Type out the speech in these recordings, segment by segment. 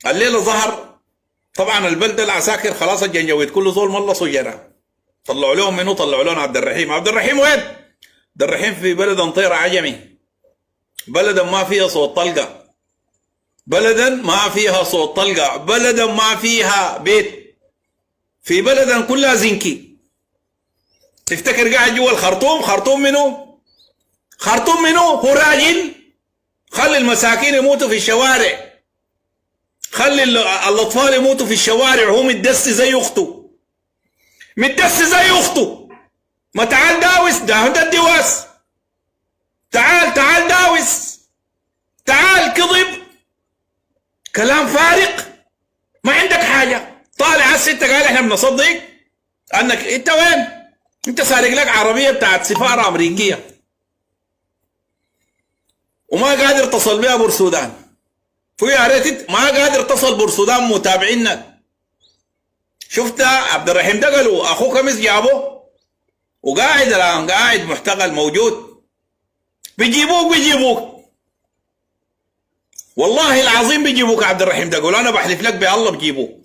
الليله ظهر طبعا البلده العساكر خلاص الجنجويد كله زول ملصوا جرى. طلعوا لهم منو؟ طلعوا لهم عبد الرحيم. عبد الرحيم وين؟ عبد الرحيم في بلد انطيره عجمي، بلدا ما فيها صوت طلقه، بلدا ما فيها صوت طلقه، بلدا ما فيها بيت، في بلدا كلها زنكي. تفتكر قاعد جوا الخرطوم؟ خرطوم منو؟ خرطوم منو؟ هو راجل؟ خلي المساكين يموتوا في الشوارع، خلي الاطفال يموتوا في الشوارع وهو متدس زي اخته، متدس زي اخته. ما تعال داوس، ده الدواس، تعال داوس، تعال كذب، كلام فارق، ما عندك حاجه. طالع هسه انت قال احنا بنصدق انك انت وين؟ انت سارق لك عربيه بتاعت سفاره امريكيه وما قادر تصل بها بورسودان، ويا ريت ما قادر تصل بورسودان. متابعينك شفت عبد الرحيم دقل اخوه كمس جابه وقاعد الان قاعد محتقل موجود، بيجيبوك والله العظيم بيجيبوك عبد الرحيم دقل، انا بحلف لك بالله بيجيبوك.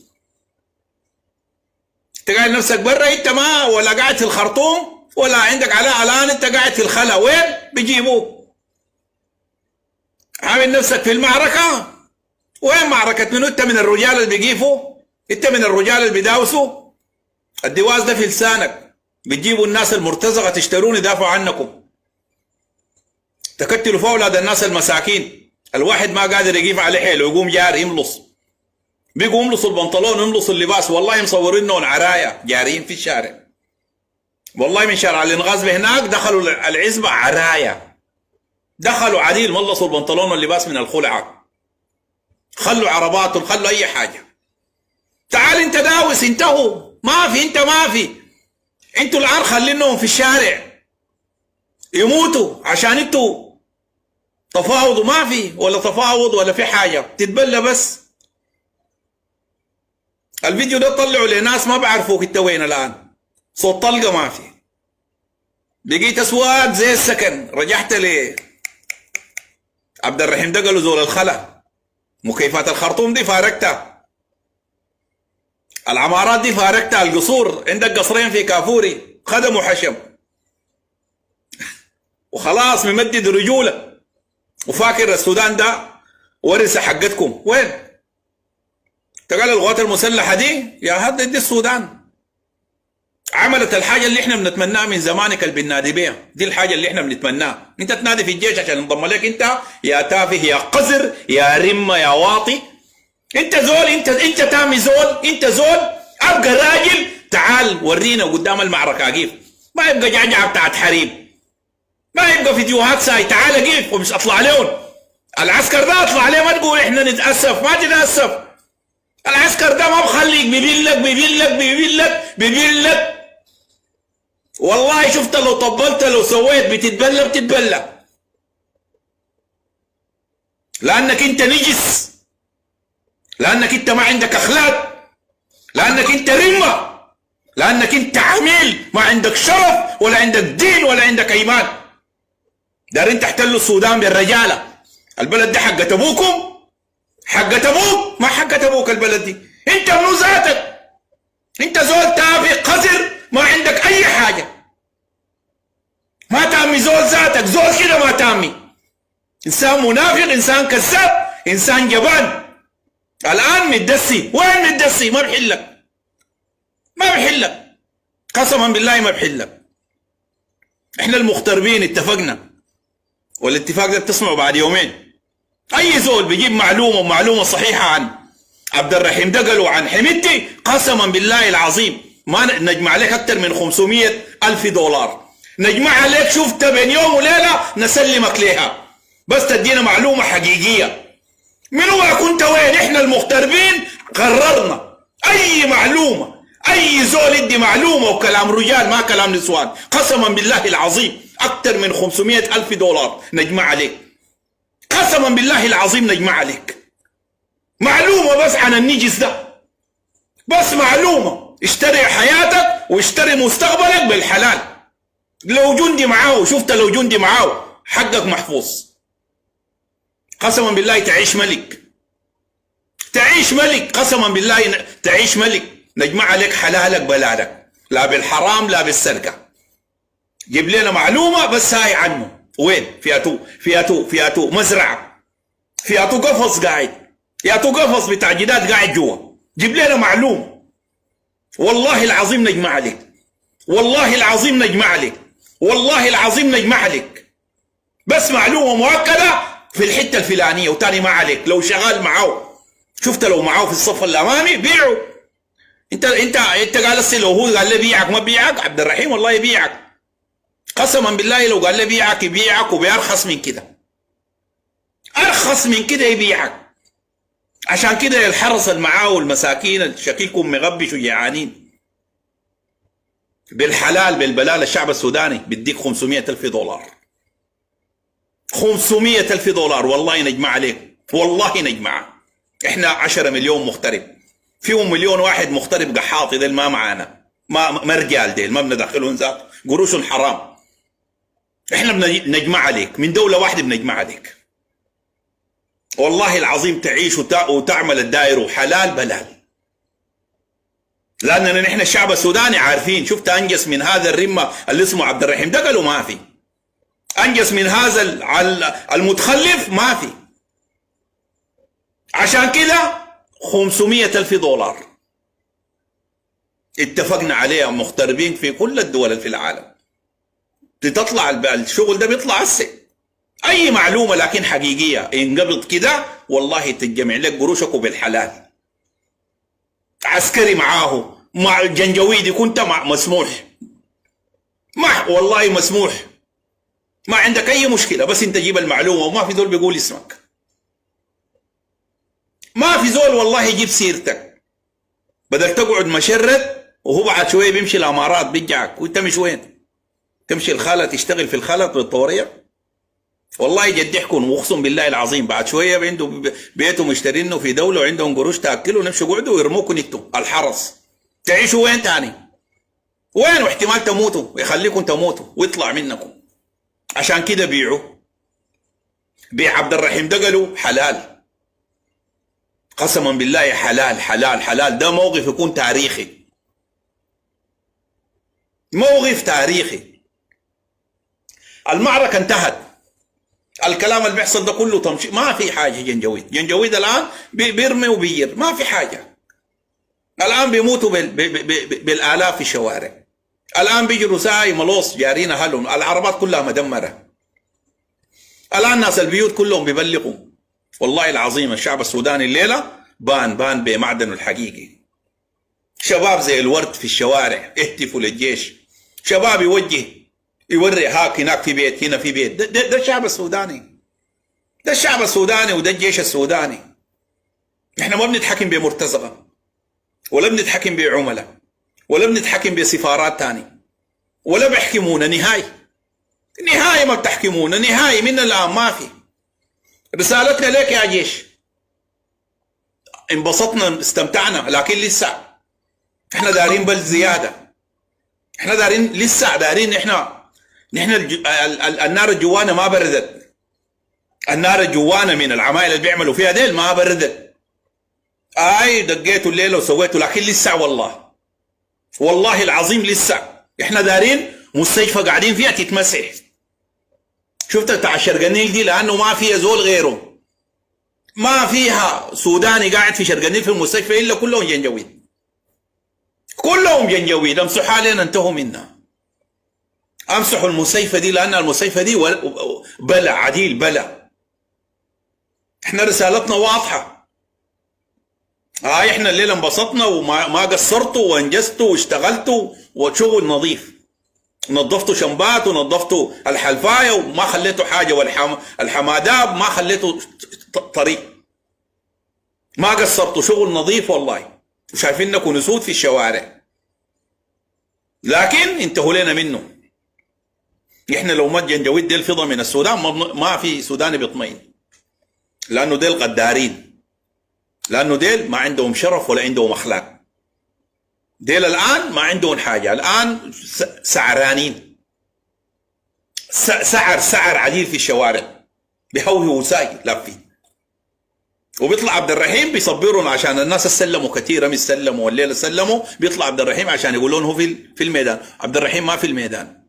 انت قاعد نفسك برا، انت ما ولا قاعد في الخرطوم ولا عندك علاء الان، انت قاعد في الخلا، وين بيجيبوك؟ عامل نفسك في المعركه. وين معركه منو؟ انت من الرجال اللي بيقيفوا؟ انت من الرجال اللي بيداوسوا؟ الدواس ده في لسانك، بتجيبوا الناس المرتزقه تشترون يدافعوا عنكم، تكتلوا فوق اولاد الناس المساكين. الواحد ما قادر يقيف عليه حيله ويقوم جاري يملص، بيقوا يملصوا البنطلون ويملصوا اللباس. والله مصورينهم عرايا جاريين في الشارع، والله من شارع الانغاز هناك دخلوا العزبه عرايا، دخلوا عديل ملصوا البنطلون واللباس من الخلعه، خلوا عرباتهم، خلوا اي حاجه. تعال انت داوس، انتهوا، ما في، انت ما في، انتوا الان خلينهم في الشارع يموتوا عشان انتوا تفاوضوا، ما في ولا تفاوض ولا في حاجه، تتبلى بس. الفيديو ده طلعوا لناس ما بعرفوك انت وين الان، صوت طلقه ما في، بقيت اسود زي السكن. رجعت لي عبد الرحيم دقلوا زول الخلا، مكيفات الخرطوم دي فارقتها، العمارات دي فارقتها، القصور عندك قصرين في كافوري خدموا حشم وخلاص ممدد رجوله وفاكر السودان ده ورثه حقتكم. وين؟ تقال القوات المسلحه دي يا هد دي السودان عملت الحاجه اللي احنا بنتمناها من زمانك اللي بننادي بيها، دي الحاجه اللي احنا بنتمناها. انت تنادي في الجيش عشان ينضم لك انت يا تافه يا قذر يا رمه يا واطي. انت زول، انت تامي زول، انت زول ابقى راجل. تعال ورينا قدام المعركه كيف، ما يبقى جعجعه بتاعت حريم، ما يبقى فيديوهات ساي. تعال كيف ومش اطلع لهم العسكر ده، اطلع عليه ما تقول احنا نتاسف، ما تتاسف. العسكر ده ما بخليك، بيبلك. والله شفت لو طبلت لو سويت بتتبلى لانك انت نجس، لانك انت ما عندك اخلاق، لانك انت رمه، لانك انت عميل ما عندك شرف ولا عندك دين ولا عندك ايمان. دارين تحتلوا السودان بالرجاله. البلد دي حقت ابوكم، حقت ابوك، ما حقت ابوك البلد دي. انت منو ذاتك؟ انت زول تافه قذر ما عندك اي حاجه، ما تامي زول ذاتك، زول كده ما تامي، انسان منافق، انسان كذاب، انسان جبان. الان متدسي، وين متدسي؟ ما بحلك، ما بحلك، قسما بالله ما بحلك. احنا المغتربين اتفقنا، والاتفاق ده بتسمعه بعد يومين. اي زول بيجيب معلومه صحيحه عن عبد الرحيم دقل وعن حميدتي، قسما بالله العظيم ما نجمع عليك اكثر من 500,000 دولار، نجمع عليك شفت بين يوم وليله نسلمك ليها، بس تدينا معلومه حقيقيه. من هو كنت وين؟ احنا المغتربين قررنا اي معلومه، اي زول يدي معلومه وكلام رجال ما كلام نسوان، قسما بالله العظيم اكثر من 500,000 دولار نجمع عليك، قسما بالله العظيم نجمع عليك معلومه بس عن النجس ده، بس معلومه. اشتري حياتك واشتري مستقبلك بالحلال. لو جندي معاه، شفت لو جندي معاه حقك محفوظ، قسما بالله تعيش ملك. تعيش ملك، قسما بالله تعيش ملك. نجمع عليك حلالك بلالك، لا بالحرام لا بالسرقة. جيب لنا معلومة بس هاي عنه. وين؟ في أتو مزرعة، في أتو قفص قاعد، يا أتو قفص بتاع جداد قاعد جوا. جيب لنا معلومة. والله العظيم نجمع عليك، والله العظيم نجمع عليك، والله العظيم نجمع عليك. بس معلومة مؤكدة في الحتة الفلانية وتاني ما عليك. لو شغال معاه، شفت لو معاه في الصف الأمامي بيعه. انت قال لو هو قال لي بيعك ما بيعك عبد الرحيم والله يبيعك. قسما بالله لو قال لي بيعك يبيعك وبيرخص من كده، ارخص من كده يبيعك. عشان كده الحرس المعاه والمساكين شكيكم مغبش وجعانين بالحلال بالبلال. الشعب السوداني بديك 500,000 دولار، 500,000 دولار والله نجمع عليك، والله نجمع. احنا 10 مليون مغترب، فيهم مليون واحد مغترب قحاطي، ديل ما معانا، ما رجال، ديل ما بندخلهم ذات قروش حرام. احنا بنجمع عليك من دولة واحدة، بنجمع عليك والله العظيم. تعيش وتعمل الدائرة حلال بلال، لأننا نحن الشعب السوداني عارفين. شفت أنجز من هذا الرمة اللي اسمه عبد الرحيم ده؟ قالوا ما في. أنجز من هذا المتخلف ما في. عشان كده 500,000 دولار اتفقنا عليها مغتربين في كل الدول في العالم. تطلع الشغل ده بيطلع هسه اي معلومه لكن حقيقيه ينقبض كده والله تتجمع لك قروشك وبالحلال. عسكري معاه، مع الجنجويدي كنت مسموح، والله مسموح، ما عندك اي مشكله. بس انت جيب المعلومه وما في زول بيقول اسمك، ما في زول والله يجيب سيرتك. بدل تقعد مشرد وهو بعد شويه بيمشي الامارات بيجعك وانت مش وين؟ تمشي الخالة تشتغل في الخلط بالطورية. والله جدحكم واقسم بالله العظيم بعد شويه عنده بيته مشترينه في دوله وعندهم قروش تاكلوا نمشوا قعدوا ويرموكم انتوا الحرس. تعيشوا وين تاني؟ وين؟ واحتمال تموتوا ويخليكم تموتوا ويطلع منكم. عشان كده بيعوا. بيع عبد الرحيم ده قالوا حلال، قسما بالله حلال حلال حلال. ده موقف يكون تاريخي، موقف تاريخي. المعركة انتهت، الكلام اللي بيحصل ده كله تمشي، ما في حاجة. جنجويد الآن بيرمي وبيير، ما في حاجة. الآن بيموتوا بالآلاف في الشوارع. الآن بيجروا ساي ملوص جارين أهلهم، العربات كلها مدمرة. الآن ناس البيوت كلهم بيبلغوا. والله العظيم الشعب السوداني الليلة بان بمعدنه الحقيقي. شباب زي الورد في الشوارع اهتفوا للجيش، شباب يوري هاك هناك في بيت هنا في بيت. ده الشعب السوداني، ده الشعب السوداني وده الجيش السوداني. احنا ما بنتحكم بمرتزقة ولا بنتحكم بعملاء ولا بنتحكم بسفارات تاني ولا بيحكمونا نهاية ما بتحكمونا نهاية. من الآن ما في. رسالتنا لك يا جيش، انبسطنا استمتعنا لكن لسه احنا دارين بل زيادة. احنا دارين لسه دارين. نحن النار الجوانا ما بردت. النار الجوانا من العمايل اللي بيعملوا فيها ديل ما بردت. دقيتوا الليلة وسويتوا لكن لسه والله العظيم لسه. احنا دارين مستشفى قاعدين فيها تتمسح. شفت بتاع شرق النيل دي لانه ما فيها زول غيره، ما فيها سوداني قاعد في شرق النيل في المستشفى الا كلهم جنجويد، كلهم جنجويد. امسحوا علينا انتهوا منا. امسحوا المستشفى دي لان المستشفى دي بلا عديل بلا. احنا رسالتنا واضحه. احنا الليله انبسطنا وما قصرتوا وانجزتوا واشتغلتوا وشغل نظيف. نظفتوا شمبات ونظفتوا الحلفايه وما خليتوا حاجه، والحماداب ما خليتوا طريق. ما قصرتوا، شغل نظيف والله. وشايفينكم نسود في الشوارع لكن انتهوا لنا منه. احنا لو ما جنجويد ديل فضة من السودان ما في سوداني بيطمئن، لانه ديل غدارين، لانه ديل ما عندهم شرف ولا عندهم اخلاق. ديل الان ما عندهم حاجه، الان سعرانين، سعر عديل في الشوارع بهوهوا وساي لافين. وبيطلع عبد الرحيم بيصبرهم عشان الناس سلموا كثير، مش سلموا والليله سلموا، بيطلع عبد الرحيم عشان يقولون هو في الميدان. عبد الرحيم ما في الميدان،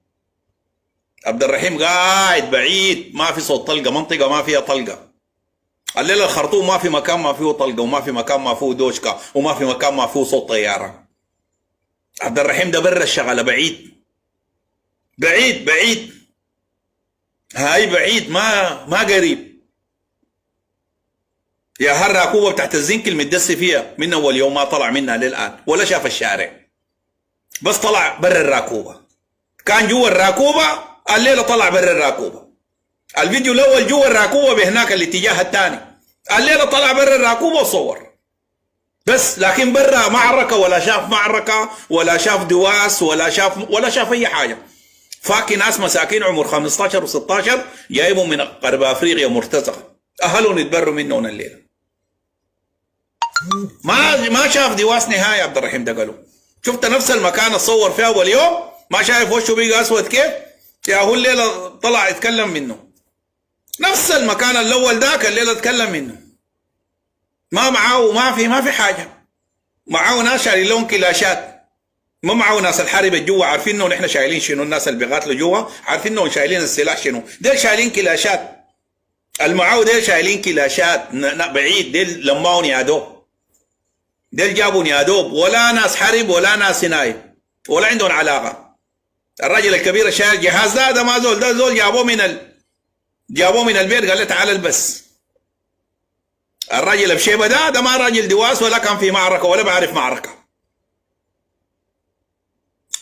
عبد الرحيم قاعد بعيد، ما في صوت طلقه، منطقه ما فيها طلقه. الليله الخرطوم ما في مكان ما فيه طلقه، وما في مكان ما فيه دوشكا، وما في مكان ما فيه صوت طياره. عبد الرحيم ده برا الشغله، بعيد بعيد بعيد، هاي بعيد، ما قريب. يا هالراكوبه بتاعت الزنك المدسي فيها من اول يوم ما طلع منها للان، ولا شاف الشارع، بس طلع برا الراكوبه. كان جوا الراكوبه، الليله طلع برا الراكوبه. الفيديو الاول جوا الراكوبه بهناك الاتجاه الثاني، الليله طلع برا الراكوبه وصور بس، لكن برا معركه، ولا شاف معركه، ولا شاف دواس، ولا شاف اي حاجه. فاكي ناس مساكين عمر 15 و16 جايبهم من غرب افريقيا مرتزقه، اهلهم يتبروا منهم الليله. ما شاف دواس نهايه. عبد الرحيم ده قالوا شفت نفس المكان اللي صور فيه اول يوم، ما شايف وشه بيقى اسود كيف؟ يا هو الليله طلع يتكلم منه. نفس المكان الاول ذاك الليله اتكلم منه. ما معاه، ما في حاجه. معاه ناس شايلين لهم كلاشات، ما معاه ناس الحرب جوا عارفين انه نحن شايلين شنو، الناس اللي بيقاتلوا جوا عارفين انه شايلين السلاح شنو. ديل شايلين كلاشات، المعاو ديل شايلين كلاشات بعيد، ديل لماون يا دوب، ديل جابون يا دوب، ولا ناس حرب ولا ناس نايب ولا عندهم علاقه. الراجل الكبير اللي شايل الجهاز ده ما زول، ده زول جابوه من البيت، قال له تعال البس. الراجل بشيبه ده ما راجل دواس، ولا كان في معركه، ولا بعرف معركه.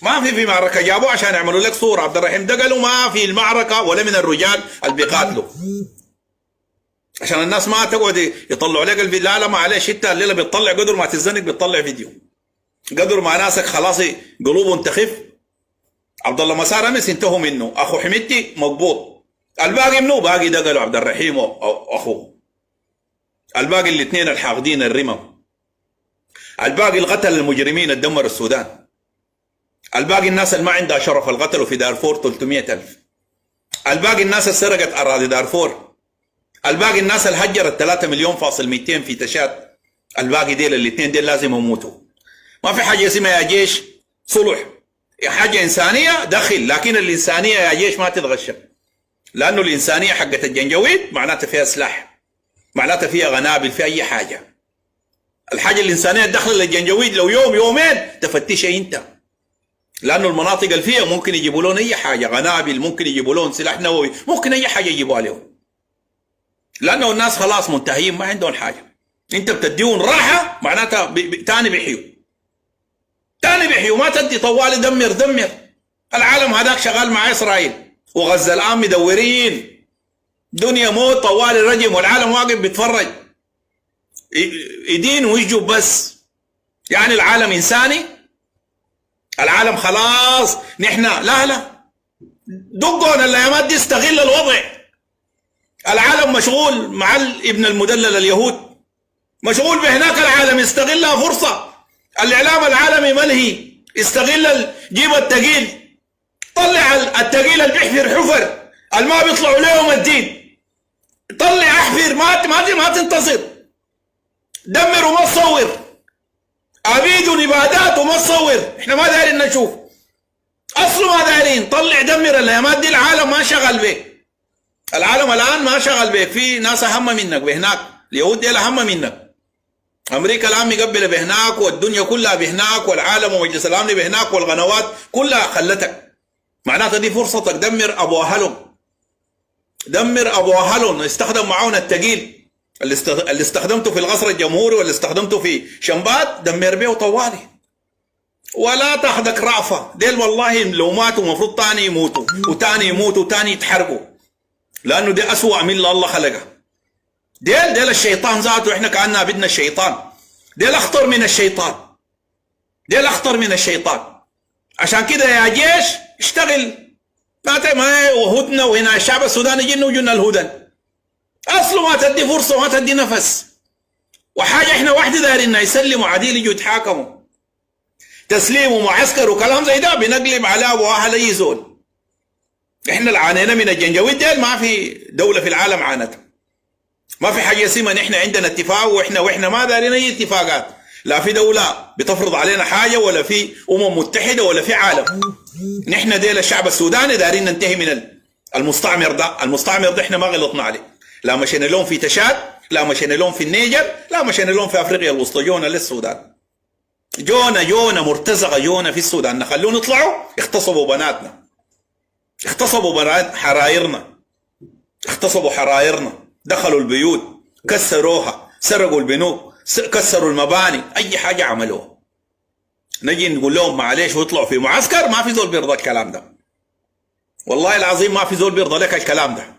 ما في معركه، جابوه عشان يعملوا لك صوره. عبد الرحيم ده قالوا ما في المعركه ولا من الرجال اللي بيقاتلوا، عشان الناس ما تقعد يطلعوا لك الفيديو. لا معلش، انت الليله بتطلع قدر ما تتزنق بتطلع فيديو، قدر ما ناسك خلاص قلوبهم تخف. عبد الله مسار امس انتهوا منه، اخو حميدتي مقبوض، الباقي منو؟ باقي ده قالوا عبد الرحيم واخوه، الباقي الاثنين الحاقدين الرمم، الباقي القتل المجرمين اللي دمروا السودان، الباقي الناس اللي ما عندها شرف القتلوا في دارفور 300,000، الباقي الناس اللي سرقت اراضي دارفور، الباقي الناس اللي هجرت 3 مليون فاصل 200 في تشات. الباقي ديل الاثنين ديل لازم يموتوا. ما في حاجه اسمها يا جيش صلح، حاجه انسانيه دخل، لكن الانسانيه يا جيش ما تتغشى، لانه الانسانيه حقت الجنجويد معناتها فيها سلاح، معناتها فيها غنابل، في اي حاجه. الحاجه الانسانيه الداخله للجنجويد لو يوم يومين تفتشها انت، لانه المناطق اللي فيها ممكن يجيبوا لهم اي حاجه، غنابل، ممكن يجيبوا لهم سلاح نووي، ممكن اي حاجه يجيبوها لهم، لانه الناس خلاص منتهيين ما عندهم حاجه. انت بتديهم راحه معناتها تاني بيحيوا، ما تدي طوال دمر. العالم هذاك شغال مع اسرائيل وغزه الان مدورين، دنيا موت طوال الرجم، والعالم واقف بيتفرج يدين ويجوا بس. يعني العالم انساني، العالم خلاص نحن لا دقون الايامات دي، استغل الوضع. العالم مشغول مع ابن المدلل اليهود، مشغول بهناك، العالم يستغلها فرصه. الاعلام العالمي ملهي، استغل جيب التقيل، طلع التقيل اللي بيحفر حفر ما بيطلعوا لهم الدين، طلع احفر، ما تنتصر، دمر وما تصور، عبيد ونبادات وما تصور. احنا ما دايرين نشوف، اصله ما دايرين، طلع دمر الايامات دي. العالم ما شغل بيك، العالم الان ما شغل بيك، في ناس اهم منك بهناك، اليهود دي اهم منك، امريكا الان مقبله بهناك، والدنيا كلها بهناك، والعالم ومجلس الامن بهناك، والقنوات كلها خلتك، معناتها دي فرصتك. دمر ابو اهلهم، استخدم معاون التقيل اللي استخدمته في القصر الجمهوري، واللي استخدمته في شمبات، دمر به طوالي، ولا تاخذك رأفة. ديل والله لو ماتوا المفروض تاني يموتوا، وتاني يموتوا، وتاني يتحرقوا، لانه دي اسوأ من اللي الله خلقها. ديل الشيطان ذاته، احنا كأننا بدنا الشيطان، ديل اخطر من الشيطان. عشان كده يا جيش اشتغل، ما وهدنا، وهنا الشعب السوداني جن الهدن، اصله ما تدي فرصه وما تدي نفس. وحاجه احنا واحده دايرين يسلموا عديل، يجوا يتحاكموا تسليم ومعسكر وكلام زي ده، بنقلب على ابو اهل اي زول. احنا اللي عانينا من الجنجويد ديل ما في دوله في العالم عانتها. ما في حاجه اسمها نحن عندنا اتفاق واحنا ما دارين اي اتفاقات، لا في دوله بتفرض علينا حاجه ولا في متحده ولا في عالم. نحن ديل الشعب السوداني دارين ننتهي من المستعمر ده. المستعمر ده احنا ما غلطنا عليه، لا مشينا لهم في تشاد، لا مشينا لهم في النيجر، لا مشينا لهم في افريقيا الوسطى، جونا للسودان، جونا مرتزقه، جونا في السودان، نخلوهم يطلعوا اغتصبوا بناتنا، اغتصبوا بنات حرايرنا، دخلوا البيوت، كسروها، سرقوا البنوك، كسروا المباني، اي حاجه عملوها. نجي نقول لهم معلش ويطلعوا في معسكر، ما في زول بيرضى الكلام ده، والله العظيم ما في زول بيرضى لك الكلام ده.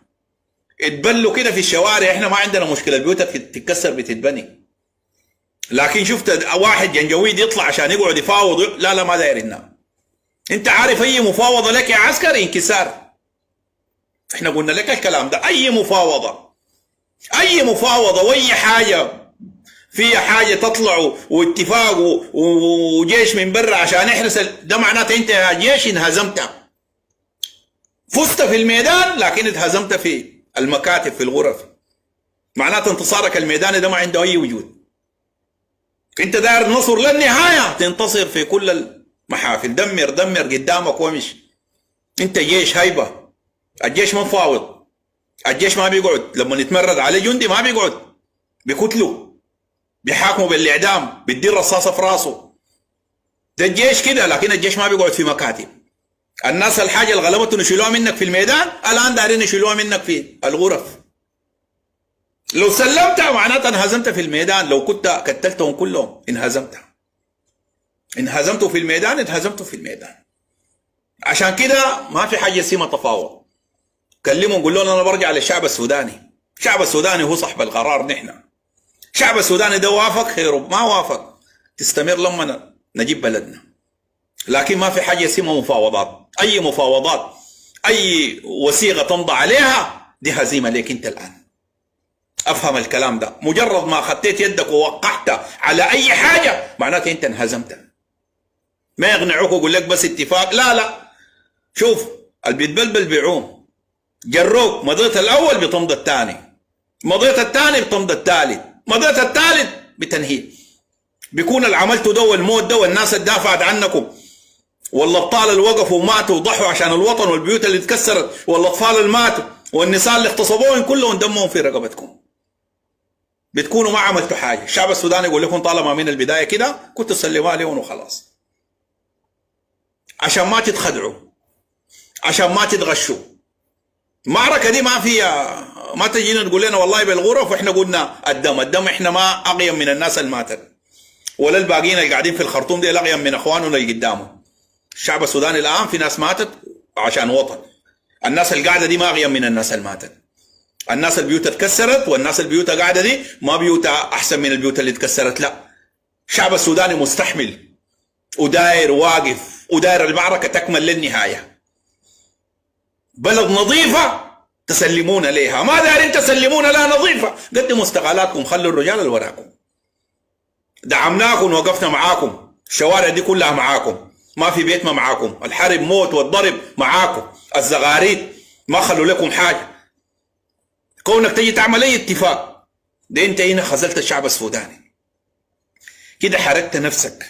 اتبلوا كده في الشوارع، احنا ما عندنا مشكله، البيوت تتكسر بتتبني، لكن شفت واحد جنجويد يطلع عشان يقعد يفاوض، لا ما دايرنا. انت عارف اي مفاوضه لك يا عسكري انكسار. احنا قلنا لك الكلام ده، اي مفاوضه واي حاجه فيها حاجه تطلع واتفاق وجيش من برا عشان يحرس ده معناته انت يا جيش انهزمت، فزت في الميدان لكن اتهزمت في المكاتب في الغرف، معناته انتصارك الميداني ده ما عنده اي وجود. انت داير النصر للنهايه، تنتصر في كل المحافل، دمر قدامك ومش. انت جيش هيبه، الجيش ما مفاوض، الجيش ما بيقعد لما يتمرد عليه جندي، ما بيقعد، بيقتلوا، بيحاكموا بالاعدام، بيدي رصاصه في راسه. ده الجيش كده، لكن الجيش ما بيقعد في مكاتب. الناس الحاجه اللي غلبتهم يشيلوها منك في الميدان، الان دايرين يشيلوها منك في الغرف. لو سلمتها معناتها انهزمت في الميدان، لو كنت قتلتهم كلهم انهزمتوا في الميدان، انهزمتوا في الميدان. عشان كده ما في حاجه اسمها تفاوض. كلموا قول لهم انا برجع للشعب السوداني، الشعب السوداني هو صاحب القرار. نحن الشعب السوداني ده وافق خير، ما وافق تستمر لما نجيب بلدنا. لكن ما في حاجه اسمها مفاوضات، اي مفاوضات، اي وثيقه تمضى عليها دي هزيمه ليك انت الان. افهم الكلام ده، مجرد ما خطيت يدك ووقعت على اي حاجه معناته انت انهزمت. ما يقنعوك ويقول لك بس اتفاق، لا شوف اللي بيتبلبل بيعوم. جروك، مضيت الاول بتمضى الثاني، مضيت الثاني بتمضى الثالث، مضيت الثالث بتنهيه. بيكون اللي عملته ده والموت ده والناس اللي دافعت عنكم والابطال اللي وقفوا وماتوا وضحوا عشان الوطن والبيوت اللي اتكسرت والاطفال اللي ماتوا والنساء اللي اغتصبوهم كلهم دمهم في رقبتكم. بتكونوا ما عملتوا حاجه. الشعب السوداني يقول لكم طالما من البدايه كده كنتوا تسلموها لهم وخلاص، عشان ما تتخدعوا، عشان ما تتغشوا. المعركه دي ما فيها، ما تجينا تقول لنا والله بالغرف واحنا قلنا الدم احنا ما اقيم من الناس اللي ماتت، ولا الباقيين اللي قاعدين في الخرطوم دي اقيم من اخواننا اللي قدامهم. الشعب السوداني الان في ناس ماتت عشان وطن، الناس اللي قاعده دي ما اقيم من الناس اللي ماتت. الناس البيوت اتكسرت والناس البيوت قاعده دي ما بيوتها احسن من البيوت اللي اتكسرت، لا. الشعب السوداني مستحمل وداير واقف وداير المعركه تكمل للنهايه. بلد نظيفه تسلمون ليها، ما دايرين تسلمون لها نظيفه. قدموا استقالاتكم، خلوا الرجال اللي وراكم. دعمناكم ووقفنا معاكم، الشوارع دي كلها معاكم، ما في بيت ما معاكم، الحرب موت والضرب معاكم، الزغاريد ما خلوا لكم حاجه. كونك تجي تعمل اي اتفاق ده انت هنا خذلت الشعب السوداني، كده حركت نفسك.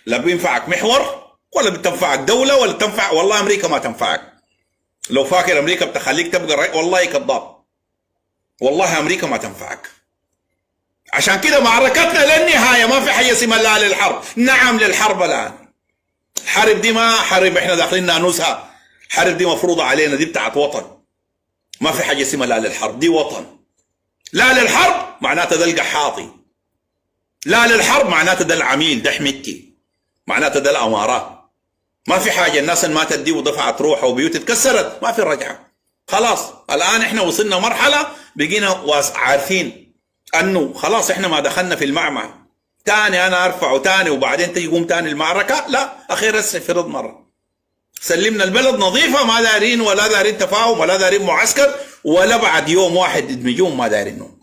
لا بينفعك محور ولا بتنفعك دوله ولا تنفع، والله امريكا ما تنفعك. لو فاكر امريكا بتخليك تبقى والله كذاب، والله امريكا ما تنفعك. عشان كده معركتنا للنهايه، ما في حاجه اسمها لا للحرب. نعم للحرب الان. الحرب دي ما حرب احنا داخلين نانوسها، الحرب دي مفروضه علينا، دي بتاعت وطن. ما في حاجه اسمها لا للحرب، دي وطن. لا للحرب معناته ده القحاطي، لا للحرب معناته ده العميل، ده حميتي، معناته ده الامارات. ما في حاجه. الناس اللي ماتت دي ودفعت روحها وبيوت اتكسرت ما في رجعه. خلاص الان احنا وصلنا مرحله بقينا عارفين انه خلاص احنا ما دخلنا في المعمعة تاني انا ارفعه تاني وبعدين تيجي يقوم تاني المعركه، لا، اخيرا استفرض مره. سلمنا البلد نظيفه، ما دارين ولا دارين تفاهم ولا دارين معسكر ولا بعد يوم واحد يدمجون، ما دارينه.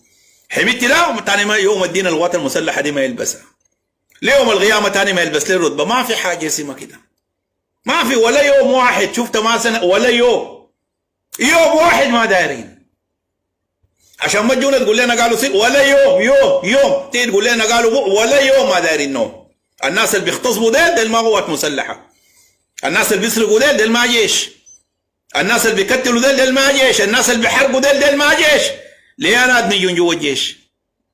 حميتي لا تاني ما يوم الدين القوات المسلحه دي ما يلبسها، ليوم القيامه تاني ما يلبس له رتبه. ما في حاجه اسمها كده، ما في ولا يوم واحد شفت ما سنه ولا يوم واحد ما دارين. عشان ما تجونا تقول لنا قالوا ولا يوم تيجي تقول لنا قالوا ولا يوم ما دايرين نوم. الناس اللي بيغتصبوا ديل ما قوات مسلحه، الناس اللي بيسرقوا ديل ما جيش، الناس اللي بيقتلوا ديل ما جيش، الناس اللي بيحرقوا ديل ما جيش. ليه انا نجون جوا الجيش؟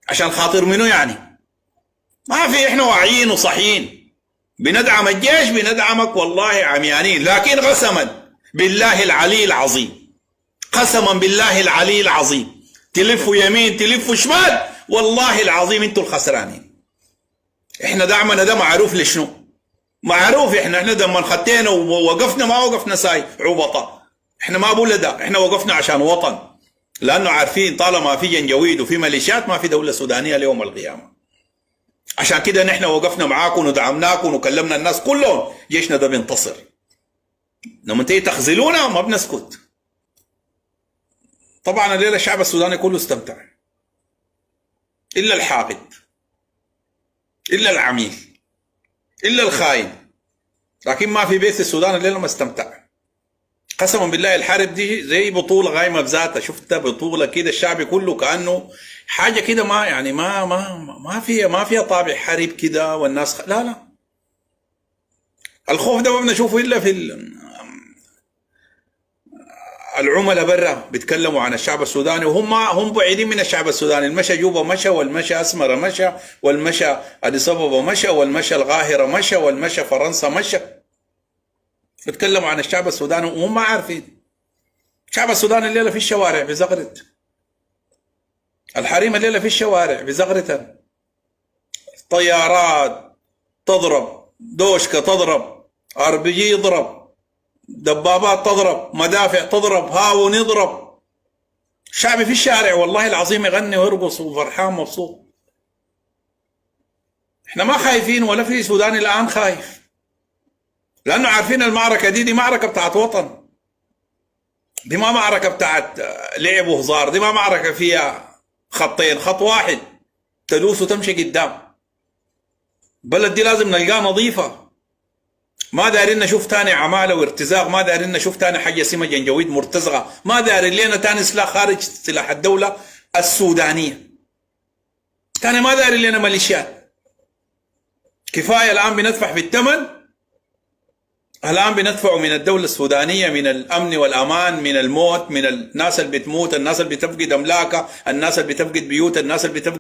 عشان خاطر منو يعني؟ ما في. احنا واعيين وصحيين، بندعم الجيش، بندعمك والله عميانين، لكن قسما بالله العلي العظيم، قسما بالله العلي العظيم، تلفوا يمين تلفوا شمال، والله العظيم انتوا الخسرانين. احنا دعمنا ده معروف لشنو؟ معروف. احنا لما خدينا ووقفنا ما وقفنا ساي عبطة، احنا ما بقول ده، احنا وقفنا عشان وطن، لانه عارفين طالما في جنجويد وفي ميليشيات ما في دولة سودانية ليوم القيامة. عشان كده نحن وقفنا معاكم ودعمناكم وكلمنا الناس كلهم، جيشنا ده بينتصر. لما تيجي تخذلونا ما بنسكت. طبعا الليله الشعب السوداني كله استمتع، الا الحاقد، الا العميل، الا الخاين، لكن ما في بيت السودان الليله ما استمتع. قسما بالله الحرب دي زي بطوله قايمه بذاتها، شفتها بطوله كده، الشعب كله كانه حاجه كده، ما يعني ما فيها طابع حرب كده والناس لا الخوف ده ما بنشوفه الا في العملاء برا بيتكلموا عن الشعب السوداني، وهم بعيدين من الشعب السوداني. المشى جوبا مشى، والمشى اسمر مشى، والمشى اديس ابابا مشى، والمشى القاهره مشى، والمشى فرنسا مشى. بيتكلموا عن الشعب السوداني وهم ما عارفين. الشعب السوداني الليله في الشوارع بزغرت، الحريم الليله في الشوارع بزغرتها، طيارات تضرب، دوشكه تضرب، ار بي جي يضرب، دبابات تضرب، مدافع تضرب، هاو نضرب. الشعب في الشارع والله العظيم يغني ويرقص وفرحان مبسوط. احنا ما خايفين، ولا في سوداني الان خايف، لانه عارفين المعركه دي معركه بتاعت وطن، دي ما معركه بتاعت لعب وهزار، دي ما معركه فيها خطين، خط واحد تدوس وتمشي قدام. البلد دي لازم نلقاها نظيفه، ما دارين نشوف تاني عماله وارتزاق، ما دارين نشوف تاني حاجه اسمها جنجويد مرتزقه، ما دارين لنا تاني سلاح خارج سلاح الدوله السودانيه، تاني ما دارين لنا ميليشيات. كفايه الان بندفع في الثمن، الان بندفعوا من الدوله السودانيه، من الامن والامان، من الموت، من الناس اللي بتموت، الناس اللي بتفقد املاكها، الناس اللي بتفقد بيوتها، الناس اللي بتفقد